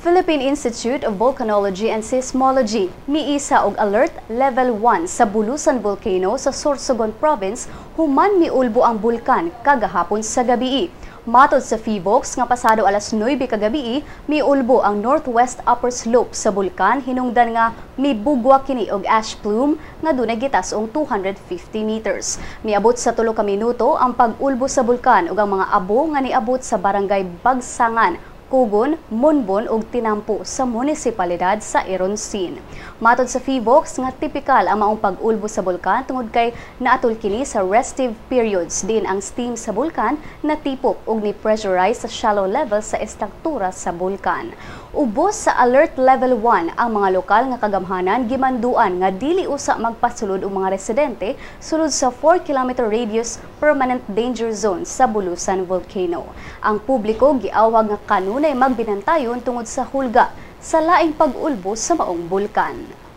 Philippine Institute of Volcanology and Seismology miisa og Alert Level 1 sa Bulusan Volcano sa Sorsogon Province human miulbo ang bulkan kagahapon sa gabii. Matod sa PHIVOLCS nga pasado alas 9 kagabii, miulbo ang northwest upper slope sa bulkan hinungdan nga mibugwa kini og ash plume nga dunay gitas-ong 250 meters. Miabot sa 3 ka minuto ang pag-ulbo sa bulkan ug ang mga abo nga niabot sa barangay Bagsangan, Kugon, Monbon ug Tinampo sa munisipalidad sa Ironsin. Matod sa PHIVOLCS nga tipikal ang maong pag-ulbo sa bulkan tungod kay naatol kini sa restive periods din ang steam sa bulkan natipok ug ni-pressurize sa shallow level sa estruktura sa bulkan. Ubos sa Alert Level 1 ang mga lokal nga kagamhanan gimanduan nga dili usa magpasulod og mga residente sulod sa 4 km radius permanent danger zone sa Bulusan Volcano. Ang publiko giawhag nga kanunay magbinantayon tungod sa hulga sa laing pag-ulbo sa maong bulkan.